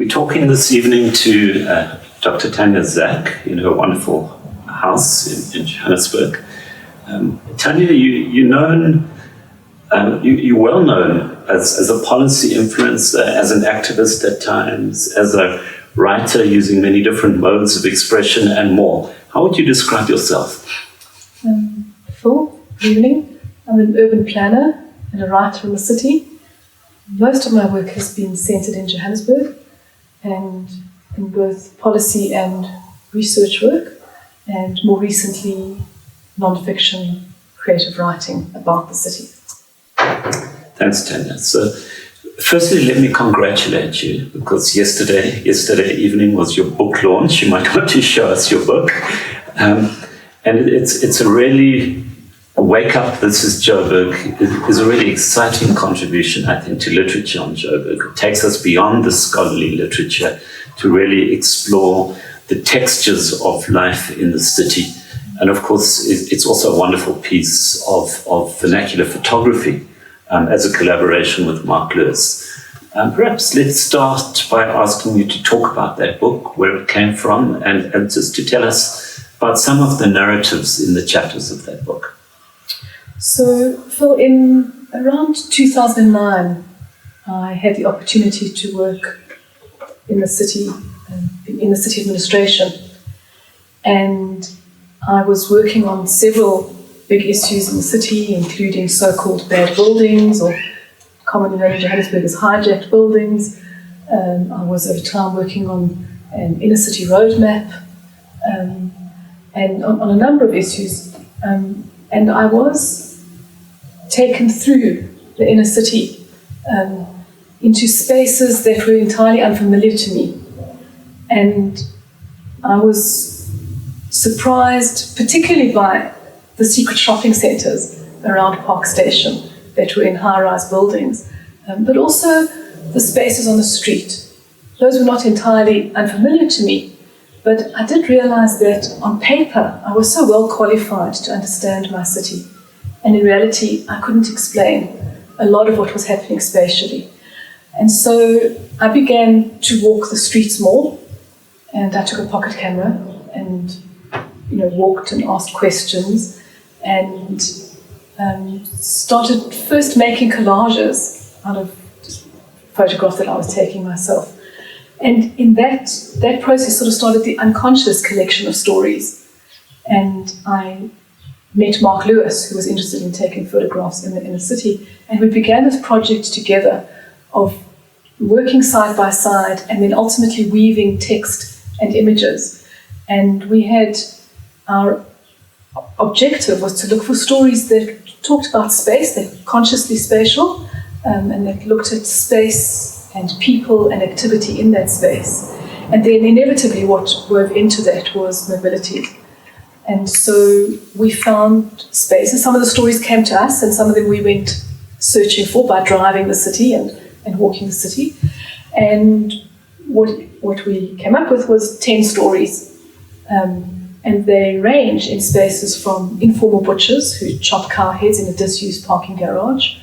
We're talking this evening to Dr. Tanya Zack in her wonderful house in Johannesburg. Tanya, you're well known as a policy influencer, as an activist at times, as a writer using many different modes of expression and more. How would you describe yourself? Phil, good evening. I'm an urban planner and a writer in the city. Most of my work has been centred in Johannesburg and in both policy and research work, and more recently non-fiction creative writing about the city. Thanks, Tanya. So, firstly, let me congratulate you, because yesterday evening was your book launch. You might want to show us your book. And it's a really, Wake Up, This is Joburg, is a really exciting contribution, I think, to literature on Joburg. It takes us beyond the scholarly literature to really explore the textures of life in the city. And of course, it's also a wonderful piece of vernacular photography as a collaboration with Mark Lewis. Perhaps let's start by asking you to talk about that book, where it came from, and just to tell us about some of the narratives in the chapters of that book. So, Phil, in around 2009, I had the opportunity to work in the city administration, and I was working on several big issues in the city, including so-called bad buildings, or commonly known in Johannesburg as hijacked buildings. I was over time working on an inner city roadmap, and on a number of issues. And I was taken through the inner city into spaces that were entirely unfamiliar to me. And I was surprised particularly by the secret shopping centres around Park Station that were in high-rise buildings, but also the spaces on the street. Those were not entirely unfamiliar to me, but I did realise that on paper I was so well qualified to understand my city, and in reality I couldn't explain a lot of what was happening spatially. And so I began to walk the streets more, and I took a pocket camera and walked and asked questions, and started first making collages out of just photographs that I was taking myself. And in that process sort of started the unconscious collection of stories. And I met Mark Lewis, who was interested in taking photographs in the inner city, and we began this project together of working side by side and then ultimately weaving text and images. And we had, our objective was to look for stories that talked about space, that were consciously spatial, and that looked at space and people and activity in that space. And then inevitably what wove into that was mobility. And so we found spaces. Some of the stories came to us, and some of them we went searching for by driving the city and walking the city. And what we came up with was 10 stories. And they range in spaces from informal butchers who chop cow heads in a disused parking garage,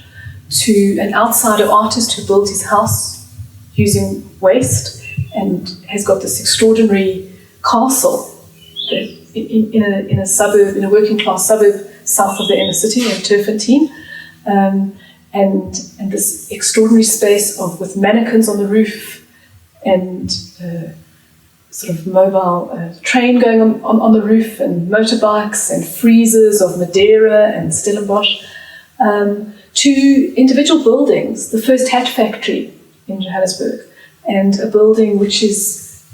to an outsider artist who built his house using waste and has got this extraordinary castle in a suburb, in a working class suburb south of the inner city in Turfentine, and this extraordinary space with mannequins on the roof and sort of mobile train going on the roof, and motorbikes and freezers of Madeira and Stellenbosch, to individual buildings, the first hat factory in Johannesburg, and a building which is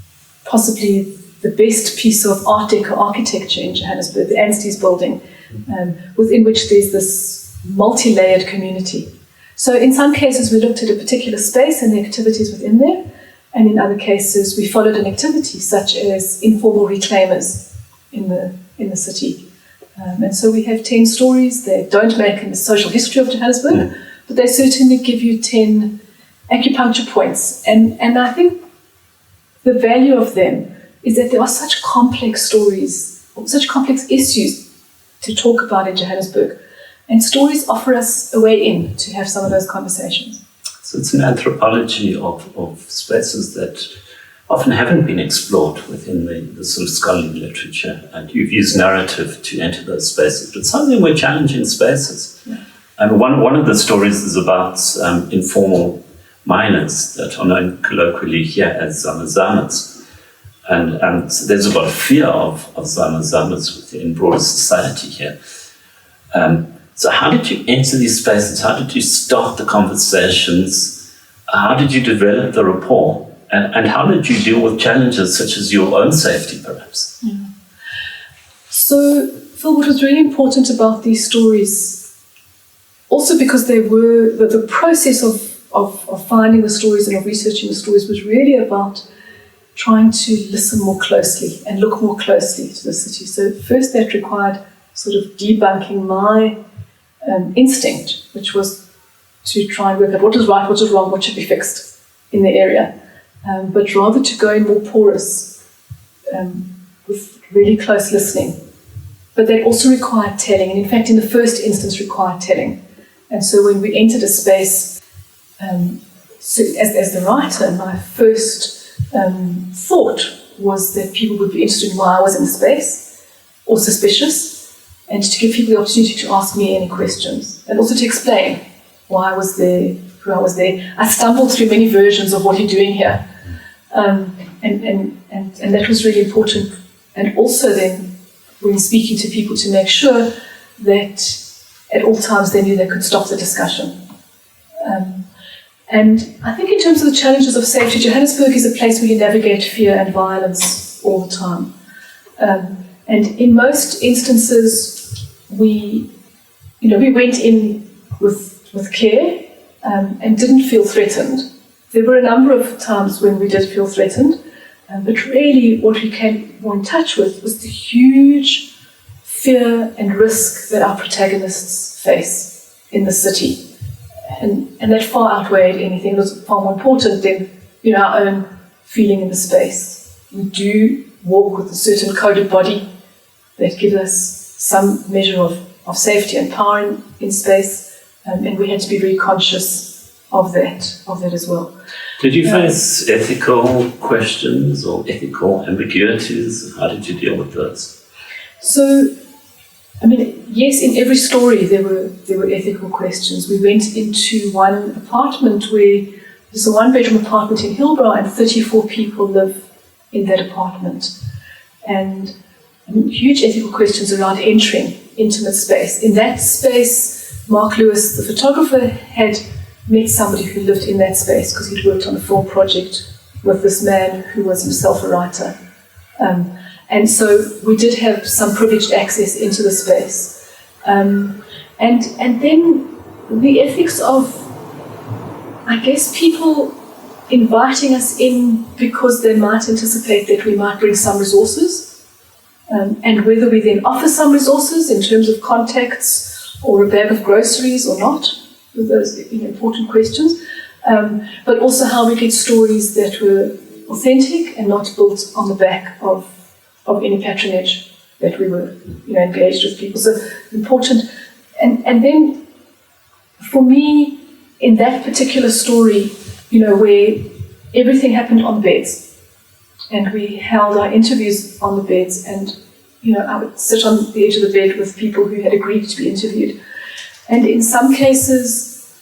possibly the best piece of Art Deco architecture in Johannesburg, the Addis building, within which there's this multi-layered community. So in some cases we looked at a particular space and the activities within there, and in other cases we followed an activity such as informal reclaimers in the city. And so we have 10 stories that don't make in the social history of Johannesburg, but they certainly give you 10 acupuncture points. And I think the value of them is that there are such complex stories, such complex issues to talk about in Johannesburg. And stories offer us a way in to have some of those conversations. So it's an anthropology of spaces that often haven't been explored within the sort of scholarly literature. And you've used narrative to enter those spaces, but some of them were challenging spaces. Yeah. And one of the stories is about informal miners that are known colloquially here as zama-zamas. And so there's a lot of fear of zama-zamas within broader society here. So how did you enter these spaces? How did you start the conversations? How did you develop the rapport? And how did you deal with challenges such as your own safety, perhaps? Yeah. So, Phil, what was really important about these stories, also because they were, the process of finding the stories and of researching the stories was really about trying to listen more closely and look more closely to the city. So first that required sort of debunking my instinct, which was to try and work out what is right, what is wrong, what should be fixed in the area. But rather to go in more porous with really close listening. But that also required telling, and in fact in the first instance required telling. And so when we entered a space, so as the writer, my first thought was that people would be interested in why I was in the space, or suspicious, and to give people the opportunity to ask me any questions, and also to explain why I was there, who I was there. I stumbled through many versions of what are you doing here, and that was really important. And also then, when speaking to people, to make sure that at all times they knew they could stop the discussion. And I think in terms of the challenges of safety, Johannesburg is a place where you navigate fear and violence all the time. And in most instances, we went in with care and didn't feel threatened. There were a number of times when we did feel threatened, but really what we came more in touch with was the huge fear and risk that our protagonists face in the city. And that far outweighed anything. It was far more important than our own feeling in the space. We do walk with a certain coded body that gives us some measure of safety and power in space, and we had to be very conscious of that as well. Did you face ethical questions or ethical ambiguities? How did you deal with those? So, yes, in every story there were ethical questions. We went into one apartment where there's a one-bedroom apartment in Hillbrow, and 34 people live in that apartment. And huge ethical questions around entering intimate space. In that space, Mark Lewis, the photographer, had met somebody who lived in that space because he'd worked on a film project with this man who was himself a writer. And so we did have some privileged access into the space. And then the ethics of, I guess, people inviting us in because they might anticipate that we might bring some resources, and whether we then offer some resources in terms of contacts or a bag of groceries or not, those important questions, but also how we get stories that were authentic and not built on the back of any patronage that we were engaged with people. So important. And then for me, in that particular story, where everything happened on beds, and we held our interviews on the beds, and I would sit on the edge of the bed with people who had agreed to be interviewed. And in some cases,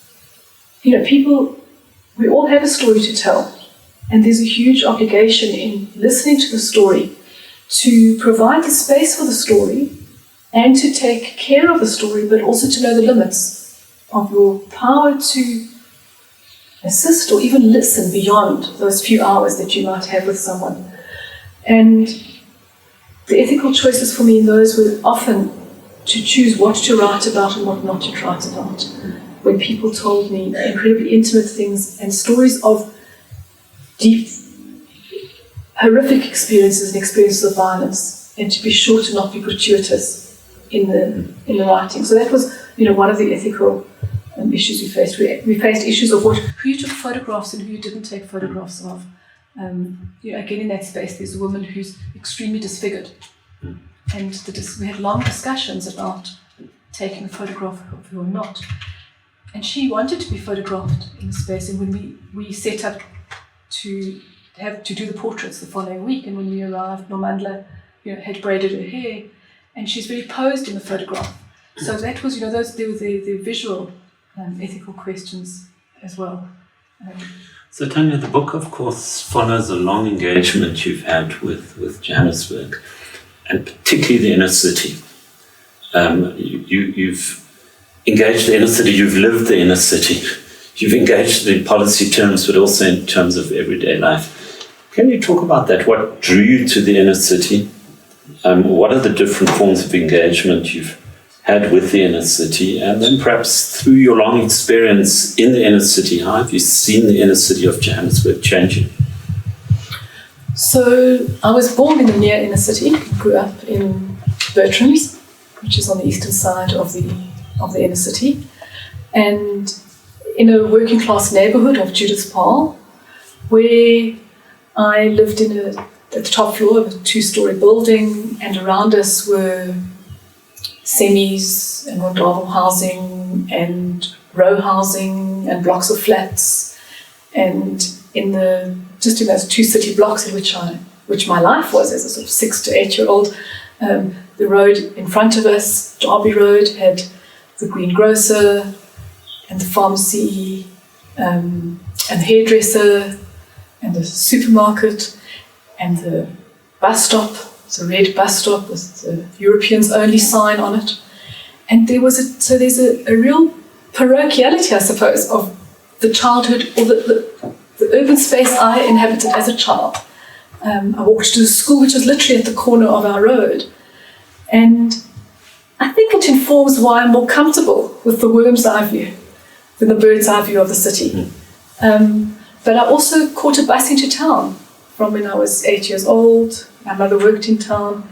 people, we all have a story to tell, and there's a huge obligation in listening to the story to provide the space for the story and to take care of the story, but also to know the limits of your power to assist or even listen beyond those few hours that you might have with someone. And the ethical choices for me in those were often to choose what to write about and what not to write about. When people told me incredibly intimate things and stories of deep, horrific experiences and experiences of violence, and to be sure to not be gratuitous in the writing. So that was, one of the ethical issues we faced. We faced issues of who you took photographs and who you didn't take photographs of. Again, in that space, there's a woman who's extremely disfigured, and we had long discussions about taking a photograph of her or not. she wanted to be photographed in the space. And when we set up to do the portraits the following week, and when we arrived, Normandla, had braided her hair, and she's very posed in the photograph. So that was, there were the visual ethical questions as well. So Tanya, the book, of course, follows a long engagement you've had with Johannesburg, and particularly the inner city. You've engaged the inner city, you've lived the inner city, you've engaged in policy terms, but also in terms of everyday life. Can you talk about that? What drew you to the inner city? What are the different forms of engagement you've had with the inner city? And then perhaps through your long experience in the inner city, how have you seen the inner city of Johannesburg changing? So I was born in the near inner city, grew up in Bertram's, which is on the eastern side of the inner city, and in a working class neighbourhood of Judith's Paarl, where I lived at the top floor of a 2-story building, and around us were semis and Rondavo housing and row housing and blocks of flats, and just in those 2 city blocks in which my life was as a sort of 6 to 8 year old, the road in front of us, Derby Road, had the greengrocer and the pharmacy and the hairdresser and the supermarket and the bus stop. It's a red bus stop with the Europeans only sign on it. And there's a real parochiality, I suppose, of the childhood or the urban space I inhabited as a child. I walked to the school, which was literally at the corner of our road. And I think it informs why I'm more comfortable with the worm's eye view than the bird's eye view of the city. But I also caught a bus into town from when I was 8 years old. My mother worked in town,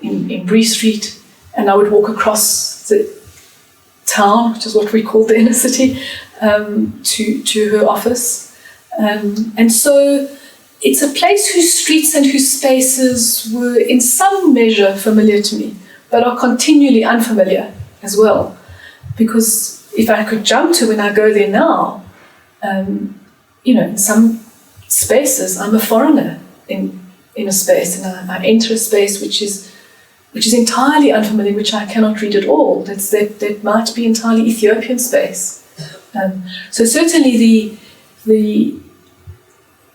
in Bree Street, and I would walk across the town, which is what we call the inner city, to her office. And so it's a place whose streets and whose spaces were in some measure familiar to me, but are continually unfamiliar as well. Because if I could jump to when I go there now, in some spaces I'm a foreigner in a space, and I enter a space which is entirely unfamiliar, which I cannot read at all. That might be entirely Ethiopian space. So certainly the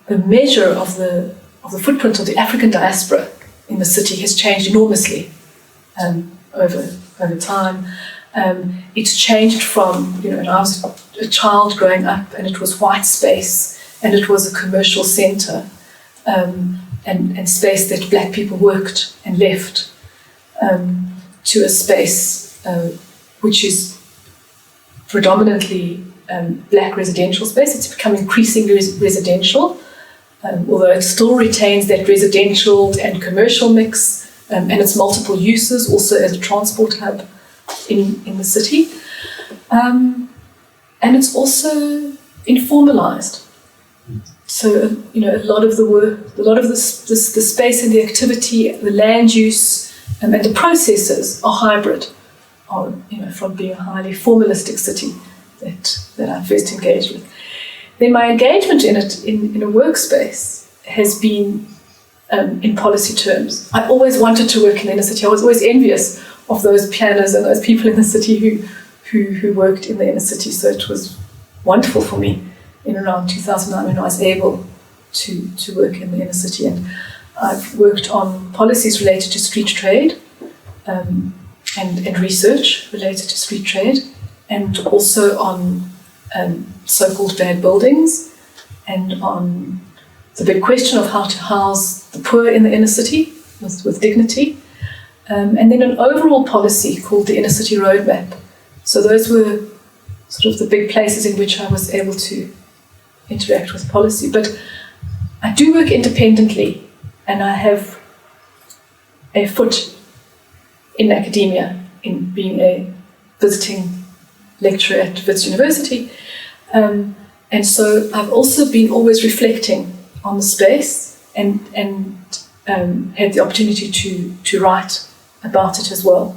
measure of the footprint of the African diaspora in the city has changed enormously over time. It's changed from, when I was a child growing up, and it was white space, and it was a commercial centre, and space that black people worked and left, to a space which is predominantly black residential space. It's become increasingly residential, although it still retains that residential and commercial mix, and its multiple uses, also as a transport hub in the city. And it's also informalized. So, a lot of the work, a lot of the space and the activity, the land use, and the processes are hybrid, from being a highly formalistic city that I first engaged with. Then my engagement in it, in a workspace, has been in policy terms. I always wanted to work in the inner city. I was always envious of those planners and those people in the city who worked in the inner city. So it was wonderful for me in around 2009 when I was able to work in the inner city. And I've worked on policies related to street trade and research related to street trade, and also on so-called bad buildings, and on the big question of how to house the poor in the inner city with dignity, and then an overall policy called the Inner City Roadmap. So those were sort of the big places in which I was able to interact with policy. But I do work independently, and I have a foot in academia, in being a visiting lecturer at Wits University. And so I've also been always reflecting on the space and had the opportunity to write about it as well.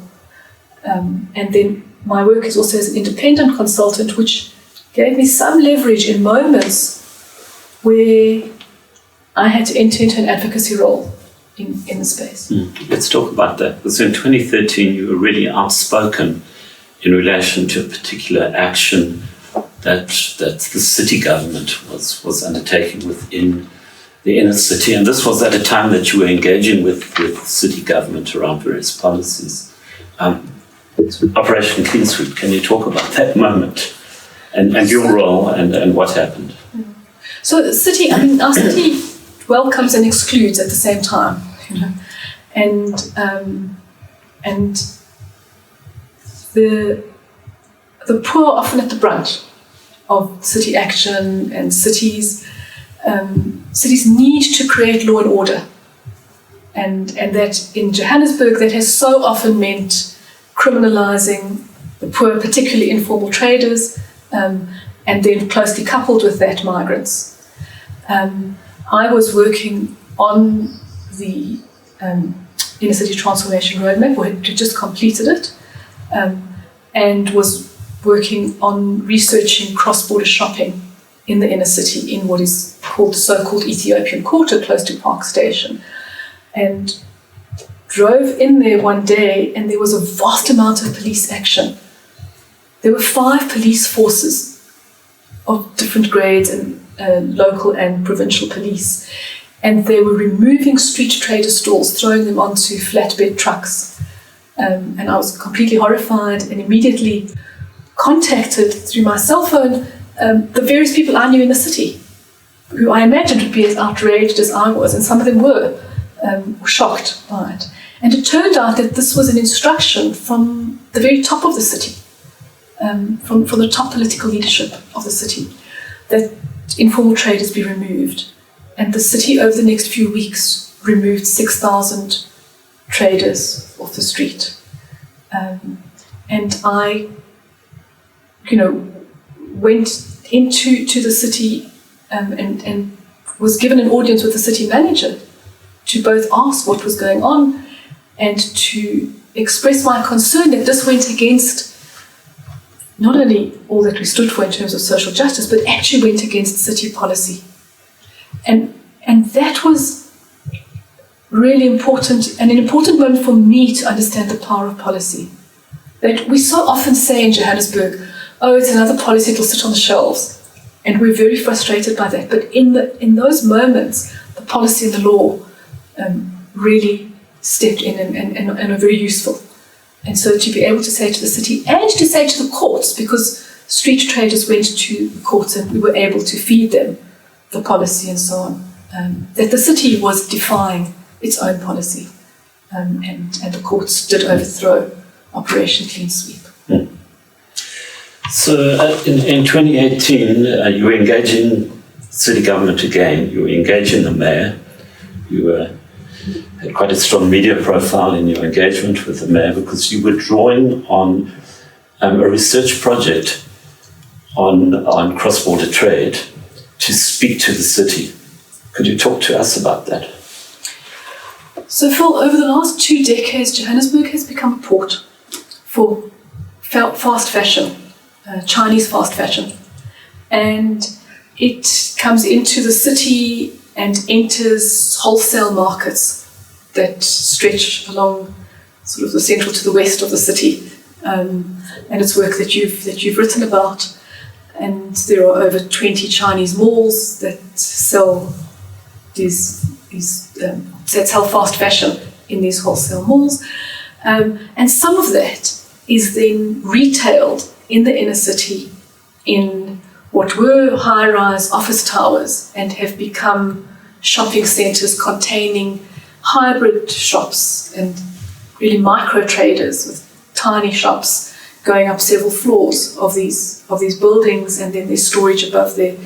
And then my work is also as an independent consultant, which gave me some leverage in moments where I had to enter into an advocacy role in the space. Let's talk about that. Because in 2013, you were really outspoken in relation to a particular action that the city government was undertaking within the inner city. And this was at a time that you were engaging with city government around various policies. Operation Clean Sweep, can you talk about that moment and your role and what happened? So the city, our city welcomes and excludes at the same time, and the poor are often at the brunt of city action, and cities need to create law and order, and that in Johannesburg that has so often meant criminalising the poor, particularly informal traders, and then closely coupled with that, migrants. I was working on the inner city transformation roadmap, or had just completed it, and was working on researching cross-border shopping in the inner city in what is called the so-called Ethiopian Quarter, close to Park Station, and drove in there one day, and there was a vast amount of police action. There were 5 police forces of different grades, and local and provincial police, and they were removing street trader stalls, throwing them onto flatbed trucks, and I was completely horrified and immediately contacted through my cell phone the various people I knew in the city, who I imagined would be as outraged as I was, and some of them were shocked by it. And it turned out that this was an instruction from the very top of the city, from the top political leadership of the city, that informal traders be removed. And the city over the next few weeks removed 6,000 traders off the street. And I, went into the city and was given an audience with the city manager to both ask what was going on and to express my concern that this went against not only all that we stood for in terms of social justice, but actually went against city policy. And that was really important, and an important moment for me to understand the power of policy. That we so often say in Johannesburg, oh, it's another policy, it'll sit on the shelves. And we're very frustrated by that. But in those moments, the policy and the law really stepped in and are very useful. And so to be able to say to the city and to say to the courts, because street traders went to the courts and we were able to feed them the policy and so on, that the city was defying its own policy, and the courts did overthrow Operation Clean Sweep. So in 2018, you were engaging city government again. You were engaging the mayor. You had quite a strong media profile in your engagement with the mayor, because you were drawing on a research project on cross-border trade to speak to the city. Could you talk to us about that? So Phil, over the last 2 decades, Johannesburg has become a port for fast fashion, Chinese fast fashion. And it comes into the city and enters wholesale markets that stretch along sort of the central to the west of the city. And it's work that you've written about. And there are over 20 Chinese malls that sell that sell fast fashion in these wholesale malls. And some of that is then retailed in the inner city in what were high-rise office towers and have become shopping centres containing hybrid shops and really micro traders with tiny shops going up several floors of these buildings, and then there's storage above there.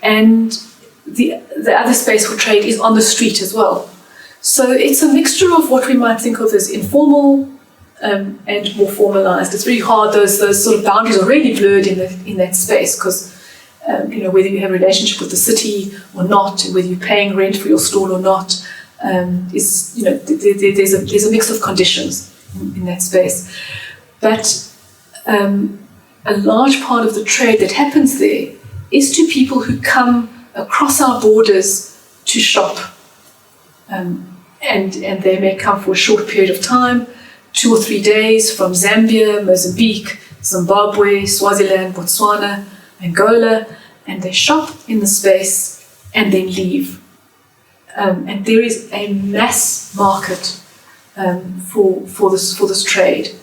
And the other space for trade is on the street as well. So it's a mixture of what we might think of as informal and more formalized. It's very hard, those sort of boundaries are really blurred in that space, because whether you have a relationship with the city or not, whether you're paying rent for your stall or not, there's a mix of conditions in that space. But a large part of the trade that happens there is to people who come across our borders to shop. And they may come for a short period of time, 2 or 3 days, from Zambia, Mozambique, Zimbabwe, Swaziland, Botswana, Angola, and they shop in the space and then leave. And there is a mass market for this trade.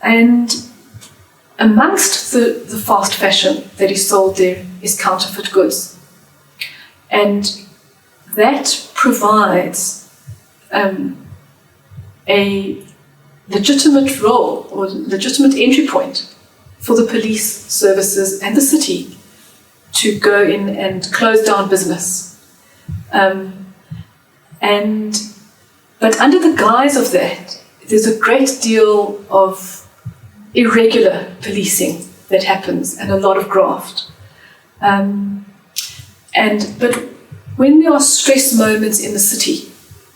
And amongst the fast fashion that is sold there is counterfeit goods. And that provides a legitimate role or legitimate entry point for the police services and the city to go in and close down business. But under the guise of that, there's a great deal of irregular policing that happens and a lot of graft. But when there are stress moments in the city,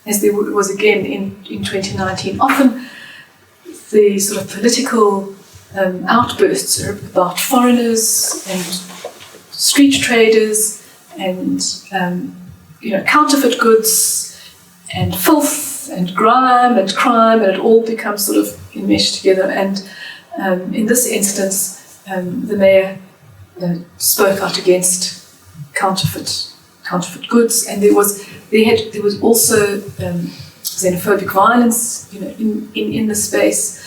as there was again in 2019, often the sort of political outbursts are about foreigners and street traders and counterfeit goods and filth and grime and crime, and it all becomes sort of enmeshed together. And in this instance, the mayor spoke out against counterfeit goods, and there was also xenophobic violence, in the space,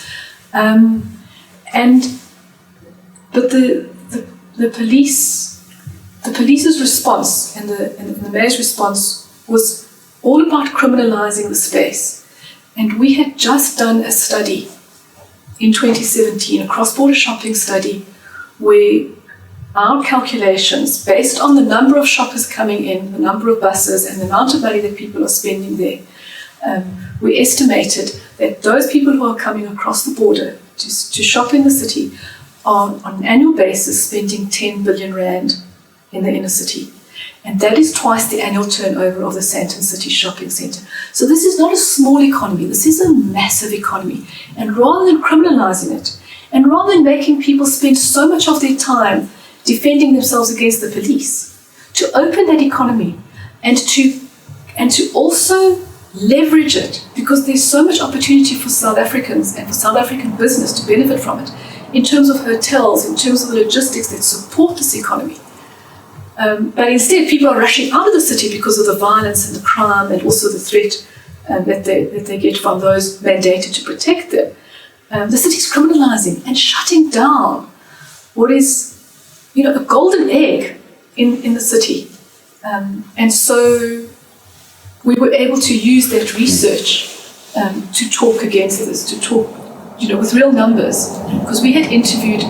but the police's response and the mayor's response was all about criminalizing the space. And we had just done a study in 2017, a cross-border shopping study, where our calculations, based on the number of shoppers coming in, the number of buses, and the amount of money that people are spending there, we estimated that those people who are coming across the border to shop in the city are, on an annual basis, spending 10 billion rand in the inner city. And that is twice the annual turnover of the Sandton City Shopping Centre. So this is not a small economy, this is a massive economy. And rather than criminalising it, and rather than making people spend so much of their time defending themselves against the police, to open that economy and to also leverage it, because there's so much opportunity for South Africans and for South African business to benefit from it, in terms of hotels, in terms of the logistics that support this economy. But instead, people are rushing out of the city because of the violence and the crime and also the threat that they get from those mandated to protect them. The city's criminalising and shutting down what is, a golden egg in the city. And so we were able to use that research to talk against this, to talk, with real numbers, because we had interviewed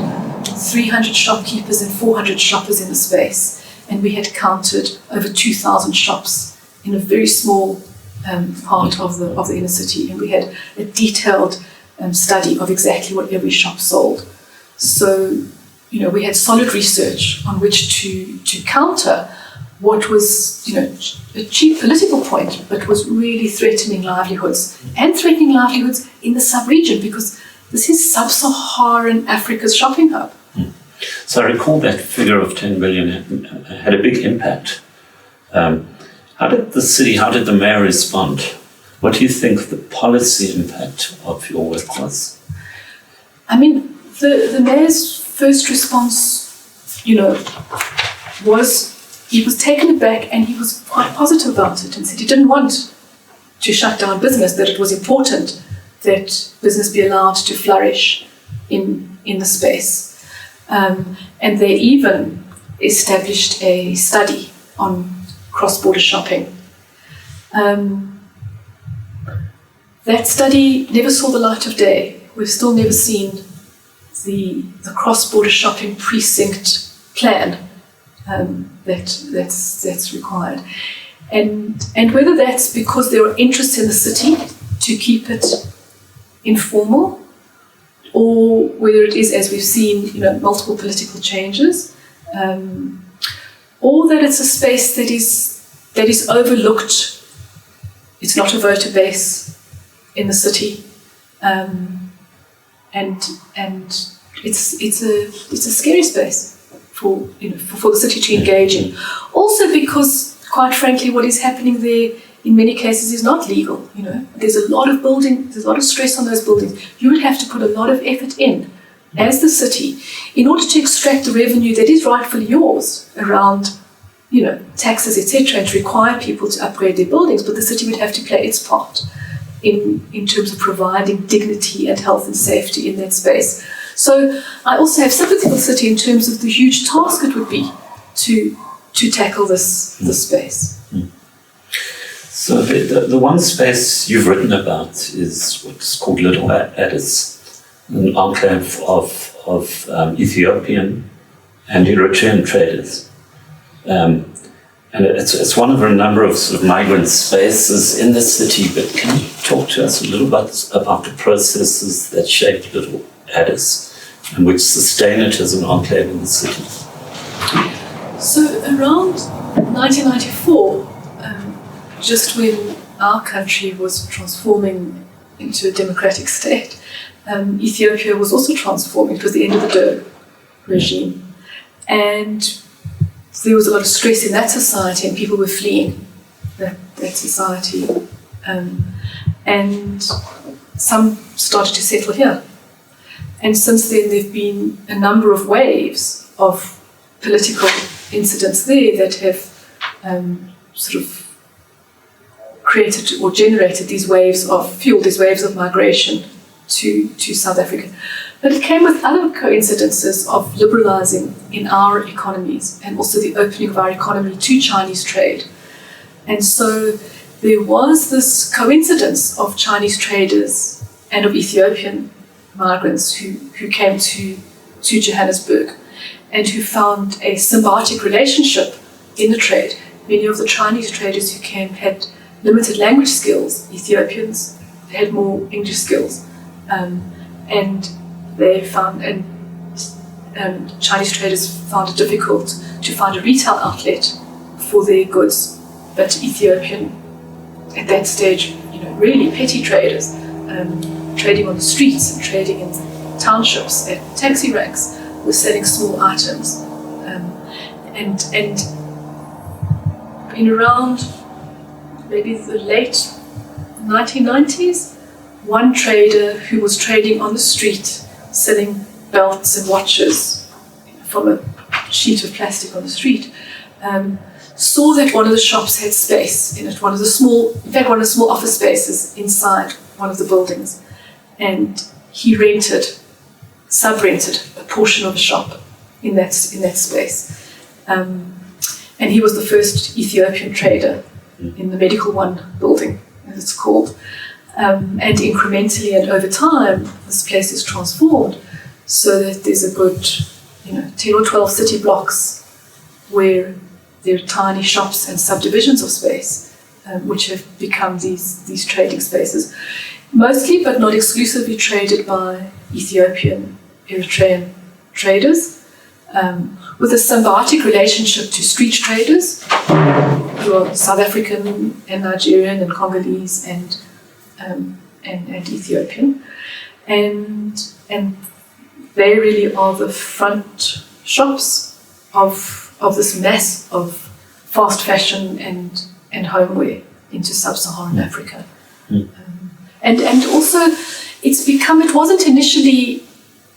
300 shopkeepers and 400 shoppers in the space. And we had counted over 2,000 shops in a very small part of the inner city. And we had a detailed study of exactly what every shop sold. So, we had solid research on which to counter what was, a cheap political point, but was really threatening livelihoods, and threatening livelihoods in the sub-region, because this is sub-Saharan Africa's shopping hub. So I recall that figure of 10 billion had a big impact. How did the mayor respond? What do you think the policy impact of your work was? I mean, the mayor's first response, was he was taken aback, and he was quite positive about it and said he didn't want to shut down business, that it was important that business be allowed to flourish in the space. And they even established a study on cross-border shopping. That study never saw the light of day. We've still never seen the cross-border shopping precinct plan that's required. And whether that's because there are interests in the city to keep it informal, or whether it is, as we've seen, multiple political changes, or that it's a space that is overlooked. It's not a voter base in the city, and it's a scary space for the city to engage in. Also because, quite frankly, what is happening there in many cases is not legal. There's a lot of stress on those buildings. You would have to put a lot of effort in as the city in order to extract the revenue that is rightfully yours around, taxes, etc., and to require people to upgrade their buildings. But the city would have to play its part in terms of providing dignity and health and safety in that space. So I also have sympathy for the city in terms of the huge task it would be to tackle this space. So the one space you've written about is what's called Little Addis, an enclave of Ethiopian and Eritrean traders. And it's one of a number of sort of migrant spaces in the city, but can you talk to us a little bit about the processes that shaped Little Addis and which sustain it as an enclave in the city? So around 1994, just when our country was transforming into a democratic state, Ethiopia was also transforming. It was the end of the Derg regime. And there was a lot of stress in that society, and people were fleeing that society. And some started to settle here. And since then, there have been a number of waves of political incidents there that have sort of created or generated fueled these waves of migration to South Africa. But it came with other coincidences of liberalising in our economies and also the opening of our economy to Chinese trade. And so there was this coincidence of Chinese traders and of Ethiopian migrants who came to Johannesburg and who found a symbiotic relationship in the trade. Many of the Chinese traders who came had limited language skills. Ethiopians had more English skills. And they found, and Chinese traders found it difficult to find a retail outlet for their goods. But Ethiopian, at that stage, really petty traders, trading on the streets and trading in townships at taxi ranks, were selling small items. And in around maybe the late 1990s, one trader who was trading on the street, selling belts and watches from a sheet of plastic on the street, saw that one of the shops had space in it, one of the small office spaces inside one of the buildings, and he sub-rented a portion of a shop in that space. And he was the first Ethiopian trader in the Medical One building, as it's called. And incrementally and over time, this place is transformed so that there's a good 10 or 12 city blocks where there are tiny shops and subdivisions of space, which have become these trading spaces, mostly but not exclusively traded by Ethiopian, Eritrean traders, with a symbiotic relationship to street traders who are South African and Nigerian and Congolese and Ethiopian, and they really are the front shops of this mass of fast fashion and homeware into sub-Saharan Africa. And also it wasn't initially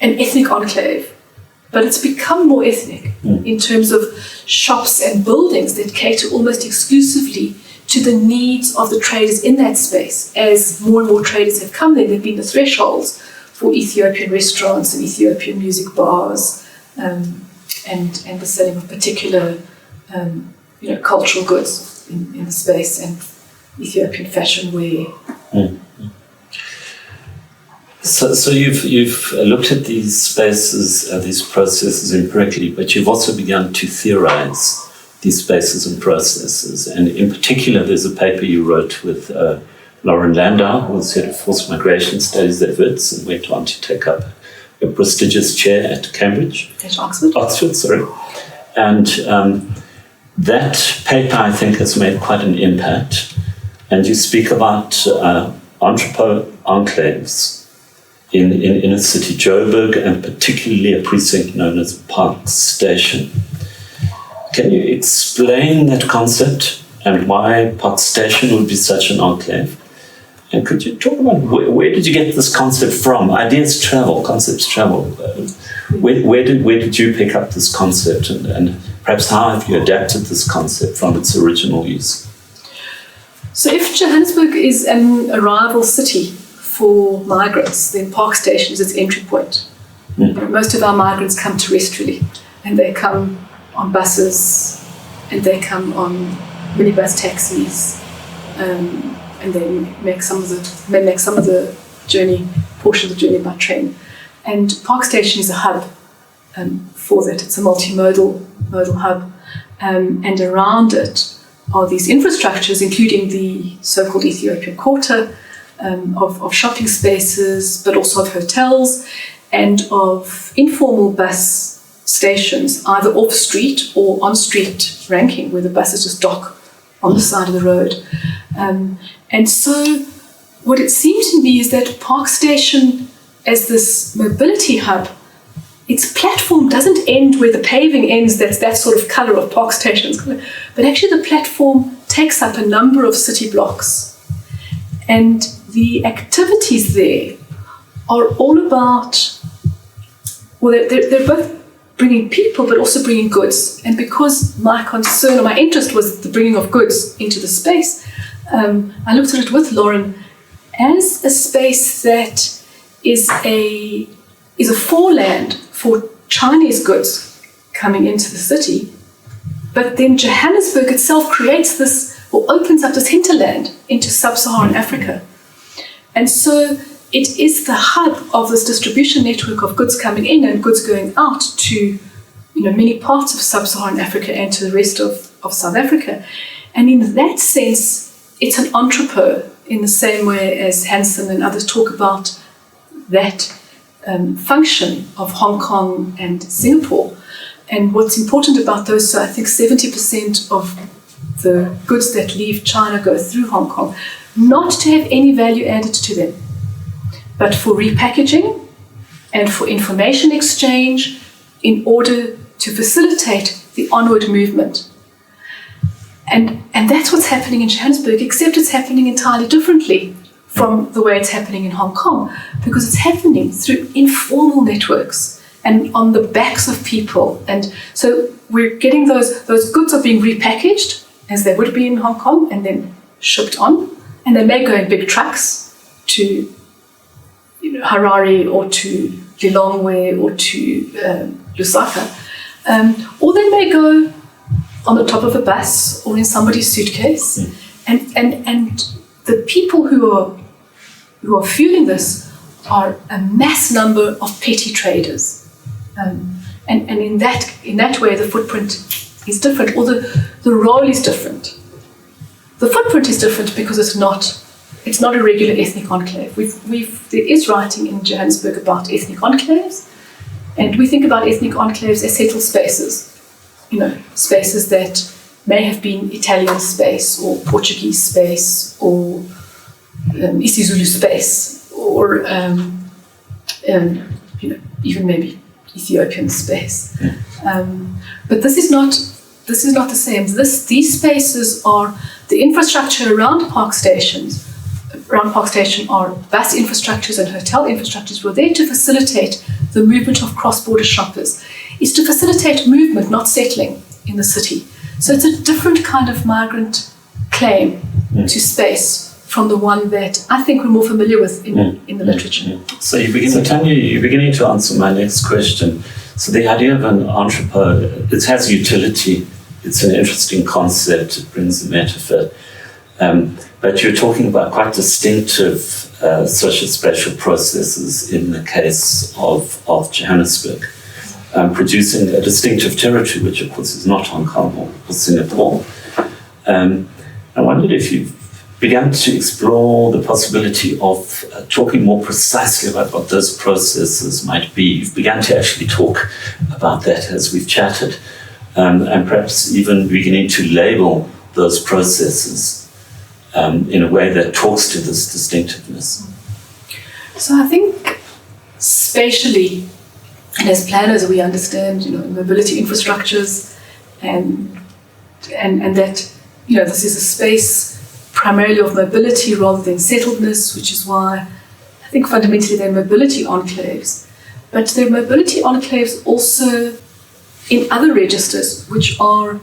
an ethnic enclave, but it's become more ethnic in terms of shops and buildings that cater almost exclusively to the needs of the traders in that space. As more and more traders have come there, there have been the thresholds for Ethiopian restaurants and Ethiopian music bars, and the selling of particular cultural goods in the space, and Ethiopian fashion wear. So you've looked at these spaces, these processes empirically, but you've also begun to theorize these spaces and processes. And in particular, there's a paper you wrote with Lauren Landau, who was head of forced migration studies at Wits and went on to take up a prestigious chair at Cambridge. At Oxford. Oxford, sorry. And that paper, I think, has made quite an impact. And you speak about anthropo-enclaves. in inner city Joburg, and particularly a precinct known as Park Station. Can you explain that concept and why Park Station would be such an enclave? And could you talk about where did you get this concept from? Ideas travel, concepts travel. Where did you pick up this concept, and perhaps how have you adapted this concept from its original use? So if Johannesburg is an arrival city for migrants, then Park Station is its entry point. Most of our migrants come terrestrially, and they come on buses, and they come on minibus taxis, and they make some of the journey, portion of the journey by train. And Park Station is a hub for that. It's a multimodal hub, and around it are these infrastructures, including the so-called Ethiopian Quarter, of shopping spaces, but also of hotels and of informal bus stations, either off-street or on-street ranking, where the buses just dock on the side of the road. And so what it seemed to me is that Park Station, as this mobility hub, its platform doesn't end where the paving ends, that's that sort of colour of Park Station's colour, but actually the platform takes up a number of city blocks. And the activities there are all about, well, they're both bringing people, but also bringing goods. And because my concern or my interest was the bringing of goods into the space, I looked at it with Lauren as a space that is a foreland for Chinese goods coming into the city. But then Johannesburg itself creates this, or opens up this hinterland into sub-Saharan Africa. And so it is the hub of this distribution network of goods coming in and goods going out to, many parts of sub-Saharan Africa and to the rest of South Africa. And in that sense, it's an entrepot in the same way as Hansen and others talk about that function of Hong Kong and Singapore. And what's important about those, so I think 70% of the goods that leave China go through Hong Kong, not to have any value added to them, but for repackaging and for information exchange in order to facilitate the onward movement. And that's what's happening in Johannesburg, except it's happening entirely differently from the way it's happening in Hong Kong, because it's happening through informal networks and on the backs of people. And so we're getting those goods are being repackaged as they would be in Hong Kong and then shipped on. And they may go in big trucks to Harare or to Lilongwe or to Lusaka. Or they may go on the top of a bus or in somebody's suitcase. And the people who are fueling this are a mass number of petty traders. And in that way, the footprint is different, or the role is different. The footprint is different because it's not a regular ethnic enclave. There is writing in Johannesburg about ethnic enclaves, and we think about ethnic enclaves as settled spaces, spaces that may have been Italian space or Portuguese space or isiZulu space or even maybe Ethiopian space. But this is not the same. These spaces are the infrastructure around Park stations. Around Park Station are bus infrastructures and hotel infrastructures. We're there to facilitate the movement of cross-border shoppers. It's to facilitate movement, not settling in the city. So it's a different kind of migrant claim to space from the one that I think we're more familiar with in the literature. So Tanya, you're beginning to answer my next question. So the idea of an entrepot, it has utility. It's an interesting concept. It brings a metaphor. But you're talking about quite distinctive social spatial processes in the case of Johannesburg, producing a distinctive territory, which of course is not Hong Kong or Singapore. I wondered if you've began to explore the possibility of talking more precisely about what those processes might be. You've begun to actually talk about that as we've chatted, and perhaps even beginning to label those processes in a way that talks to this distinctiveness. So I think spatially, and as planners we understand, mobility infrastructures and that, this is a space primarily of mobility rather than settledness, which is why I think fundamentally they're mobility enclaves. But they're mobility enclaves also in other registers, which are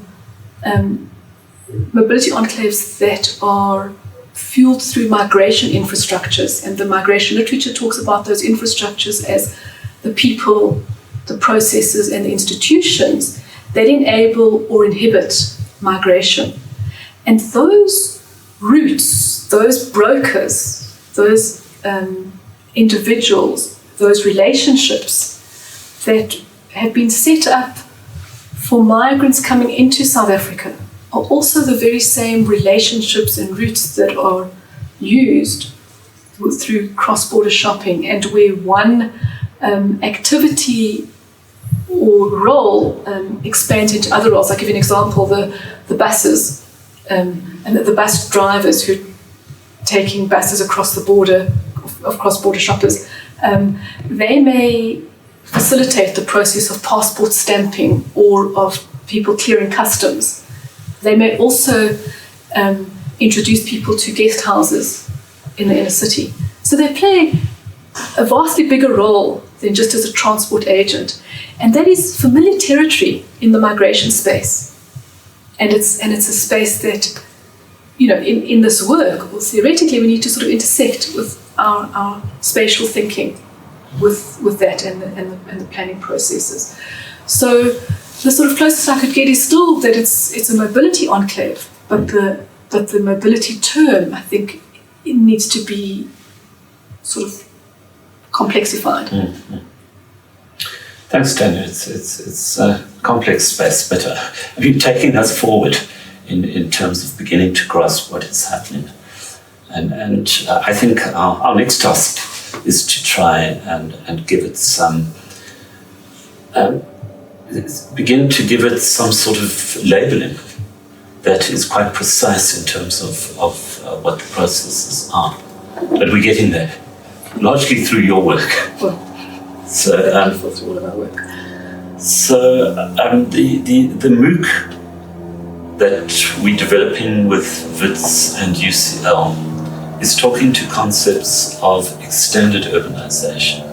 mobility enclaves that are fueled through migration infrastructures. And the migration literature talks about those infrastructures as the people, the processes, and the institutions that enable or inhibit migration. And those routes, those brokers, those individuals, those relationships that have been set up for migrants coming into South Africa are also the very same relationships and routes that are used through cross-border shopping, and where one activity or role expands into other roles. I'll give you an example, the buses and the bus drivers who are taking buses across the border of cross-border shoppers. They may facilitate the process of passport stamping or of people clearing customs. They may also introduce people to guest houses in the inner city. So they play a vastly bigger role than just as a transport agent. And that is familiar territory in the migration space. And it's a space that, in this work, well, theoretically we need to sort of intersect with our spatial thinking with that and the planning processes. So the sort of closest I could get is still that it's a mobility enclave, but the mobility term, I think, it needs to be sort of complexified. Mm-hmm. Thanks, Tanya. It's a complex space, but taking us forward in terms of beginning to grasp what is happening. And I think our next task is to try and give it some, begin to give it some sort of labeling that is quite precise in terms of what the processes are. But we're getting there, largely through your work. Well, so through all of our work. So the MOOC that we're developing with WITS and UCL is talking to concepts of extended urbanization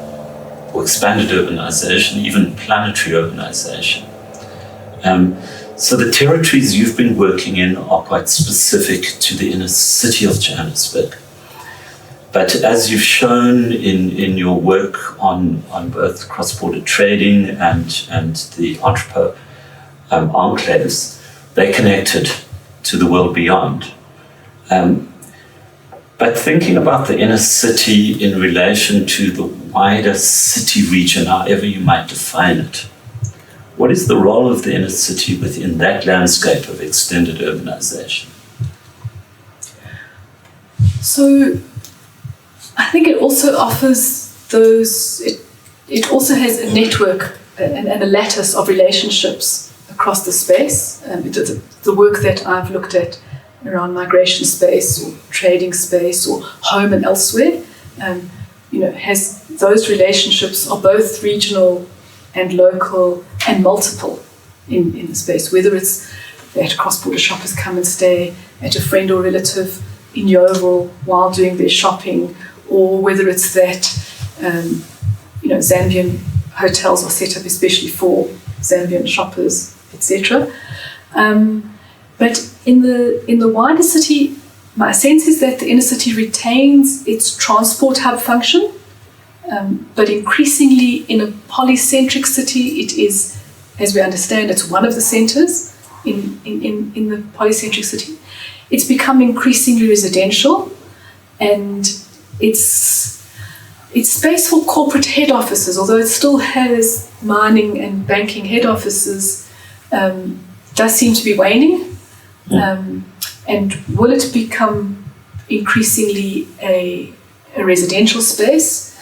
or expanded urbanization, even planetary urbanization. So the territories you've been working in are quite specific to the inner city of Johannesburg. But as you've shown in your work on both cross-border trading and the entrepreneur enclaves, they're connected to the world beyond. But thinking about the inner city in relation to the wider city region, however you might define it, what is the role of the inner city within that landscape of extended urbanization? So I think it also offers it also has a network and a lattice of relationships across the space. The work that I've looked at around migration space or trading space or home and elsewhere, has those relationships are both regional and local and multiple in the space, whether it's that cross-border shoppers come and stay at a friend or relative in Yeovil while doing their shopping, or whether it's that Zambian hotels are set up especially for Zambian shoppers, etc. But in the wider city, my sense is that the inner city retains its transport hub function, but increasingly in a polycentric city, it is, as we understand, it's one of the centres in the polycentric city. It's become increasingly residential, and it's space for corporate head offices, although it still has mining and banking head offices, does seem to be waning. And will it become increasingly a residential space?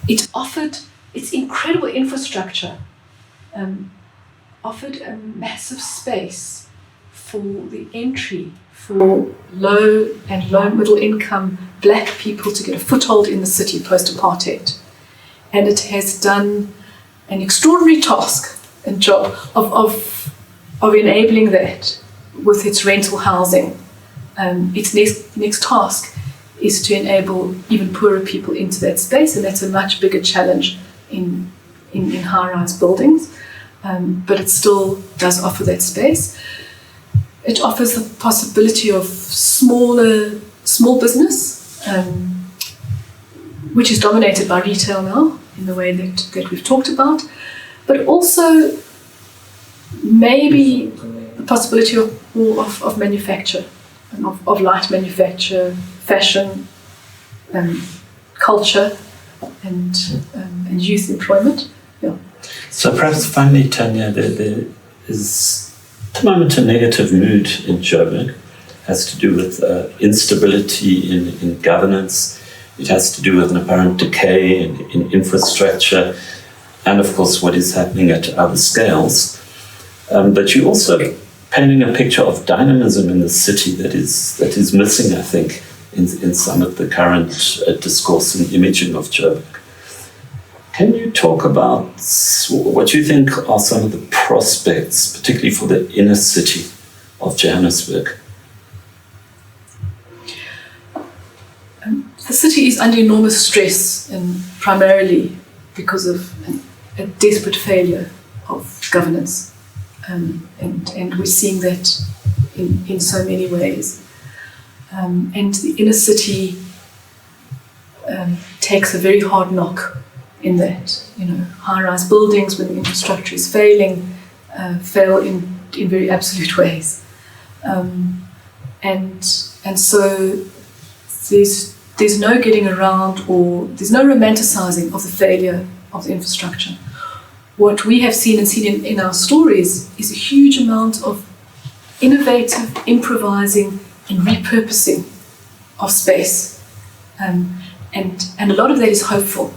It offered its incredible infrastructure, offered a massive space for the entry for low and low middle income black people to get a foothold in the city post-apartheid. and it has done an extraordinary task and job of enabling that with its rental housing. Its next task is to enable even poorer people into that space, and that's a much bigger challenge in high-rise buildings. But it still does offer that space. It offers the possibility of small business, which is dominated by retail now in the way that we've talked about, but also maybe the possibility of manufacture, of light manufacture, fashion, culture, and youth employment. Yeah. So perhaps finally, Tanya, there is at the moment a negative mood in Joburg. It has to do with instability in governance. It has to do with an apparent decay in infrastructure, and of course what is happening at other scales. But you're also painting a picture of dynamism in the city that is missing, I think, in some of the current discourse and imaging of Joburg. Can you talk about what you think are some of the prospects, particularly for the inner city of Johannesburg? The city is under enormous stress, and primarily because of a desperate failure of governance. And we're seeing that in so many ways. And the inner city takes a very hard knock in that. High-rise buildings, when the infrastructure is failing, fail in very absolute ways. And so there's no getting around, or there's no romanticizing of the failure of the infrastructure. What we have seen in our stories is a huge amount of innovative, improvising, and repurposing of space. And a lot of that is hopeful.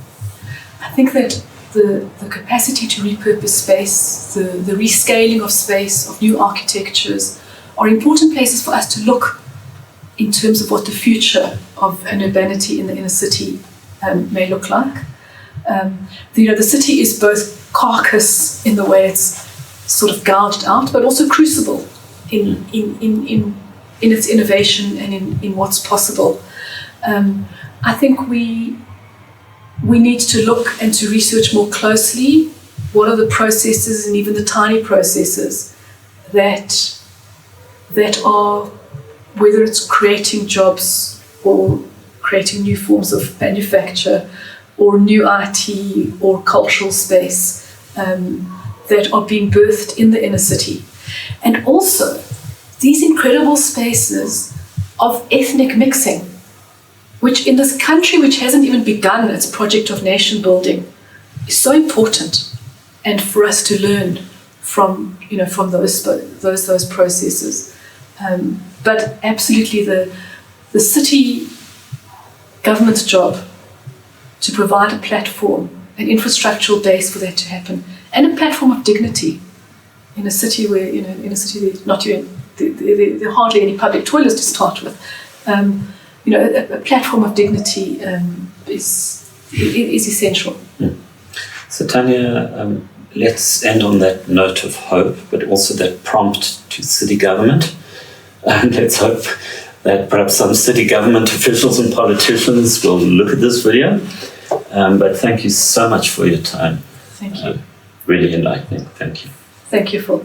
I think that the capacity to repurpose space, the rescaling of space, of new architectures, are important places for us to look in terms of what the future of an urbanity in the inner city may look like. The city is both carcass in the way it's sort of gouged out, but also crucible in its innovation and in what's possible. I think we need to look and to research more closely what are the processes, and even the tiny processes, that are, whether it's creating jobs or creating new forms of manufacture or new IT or cultural space, that are being birthed in the inner city. And also these incredible spaces of ethnic mixing, which in this country which hasn't even begun its project of nation building, is so important, and for us to learn from those processes. But absolutely the city government's job to provide a platform, an infrastructural base for that to happen, and a platform of dignity in a city where, there are hardly any public toilets to start with. A platform of dignity is essential. So Tanya, let's end on that note of hope, but also that prompt to city government. And let's hope that perhaps some city government officials and politicians will look at this video. But thank you so much for your time. Thank you. Really enlightening. Thank you. Thank you, Phil.